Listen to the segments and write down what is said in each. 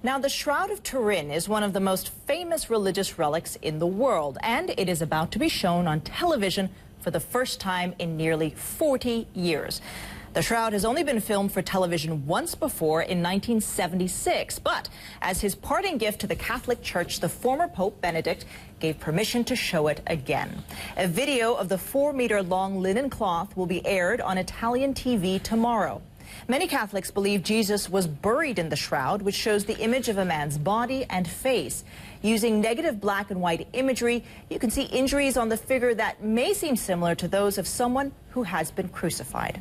Now, the Shroud of Turin is one of the most famous religious relics in the world, and it is about to be shown on television for the first time in nearly 40 years. The Shroud has only been filmed for television once before in 1976, but as his parting gift to the Catholic Church, the former Pope Benedict gave permission to show it again. A video of the 4-meter-long linen cloth will be aired on Italian TV tomorrow. Many Catholics believe Jesus was buried in the shroud, which shows the image of a man's body and face. Using negative black and white imagery, you can see injuries on the figure that may seem similar to those of someone who has been crucified.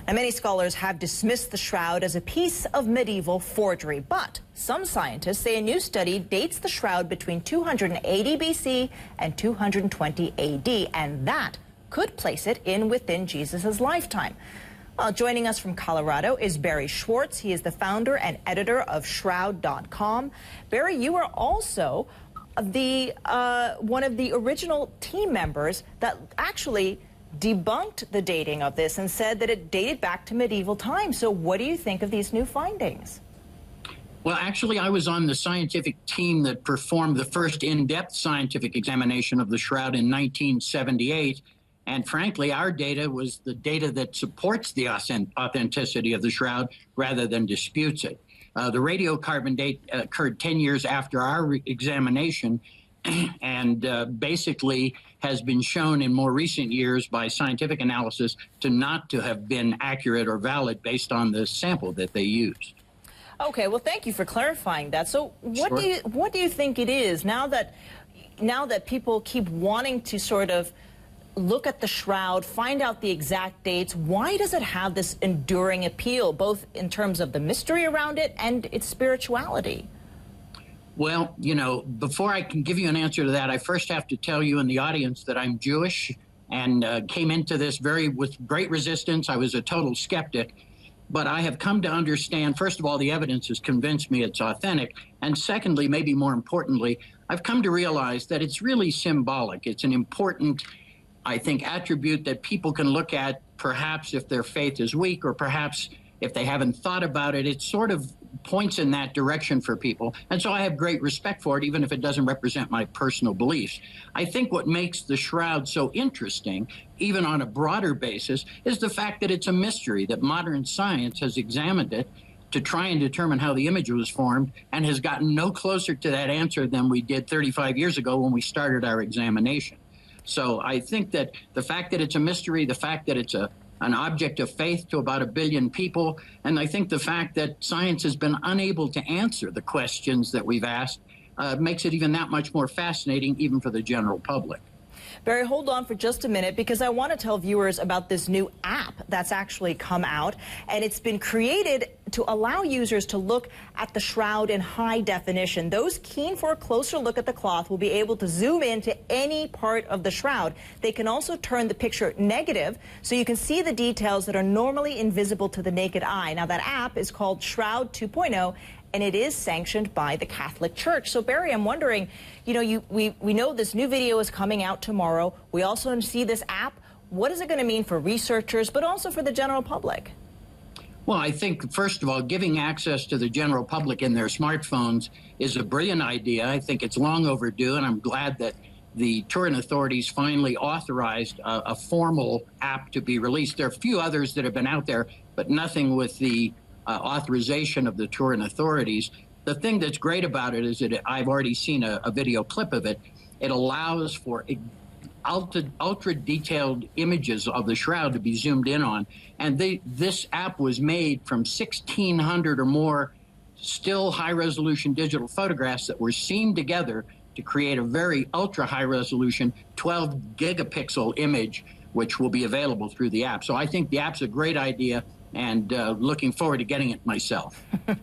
Now, many scholars have dismissed the shroud as a piece of medieval forgery, but some scientists say a new study dates the shroud between 280 BC and 220 AD, and that could place it within Jesus' lifetime. Well, joining us from Colorado is Barry Schwartz. He is the founder and editor of Shroud.com. Barry, you are also one of the original team members that actually debunked the dating of this and said that it dated back to medieval times. So what do you think of these new findings? Well, actually, I was on the scientific team that performed the first in-depth scientific examination of the shroud in 1978. And frankly, our data was the data that supports the authenticity of the shroud rather than disputes it. The radiocarbon date occurred 10 years after our examination and basically has been shown in more recent years by scientific analysis to not to have been accurate or valid based on the sample that they used. Okay, well, thank you for clarifying that. So what do you think it is now that people keep wanting to sort of look at the shroud, find out the exact dates? Why does it have this enduring appeal, both in terms of the mystery around it and its spirituality? Well, you know, before I can give you an answer to that, I first have to tell you in the audience that I'm Jewish and came into this with great resistance. I was a total skeptic, but I have come to understand, first of all, the evidence has convinced me it's authentic. And secondly, maybe more importantly, I've come to realize that it's really symbolic. It's an important, I think, attribute that people can look at, perhaps if their faith is weak or perhaps if they haven't thought about it. It sort of points in that direction for people. And so I have great respect for it, even if it doesn't represent my personal beliefs. I think what makes the shroud so interesting, even on a broader basis, is the fact that it's a mystery, that modern science has examined it to try and determine how the image was formed and has gotten no closer to that answer than we did 35 years ago when we started our examination. So I think that the fact that it's a mystery, the fact that it's an object of faith to about 1 billion people, and I think the fact that science has been unable to answer the questions that we've asked makes it even that much more fascinating, even for the general public. Barry, hold on for just a minute, because I want to tell viewers about this new app that's actually come out, and it's been created to allow users to look at the shroud in high definition. Those keen for a closer look at the cloth will be able to zoom into any part of the shroud. They can also turn the picture negative so you can see the details that are normally invisible to the naked eye. Now, that app is called Shroud 2.0, and it is sanctioned by the Catholic Church. So, Barry, I'm wondering, you know, we know this new video is coming out tomorrow. We also see this app. What is it going to mean for researchers, but also for the general public? Well, I think, first of all, giving access to the general public in their smartphones is a brilliant idea. I think it's long overdue, and I'm glad that the Turin authorities finally authorized a formal app to be released. There are a few others that have been out there, but nothing with the authorization of the Turin authorities. The thing that's great about it is that I've already seen a video clip of it. It allows for ultra detailed images of the shroud to be zoomed in on. And this app was made from 1,600 or more still high-resolution digital photographs that were seamed together to create a very ultra high-resolution 12 gigapixel image, which will be available through the app. So I think the app's a great idea, and looking forward to getting it myself.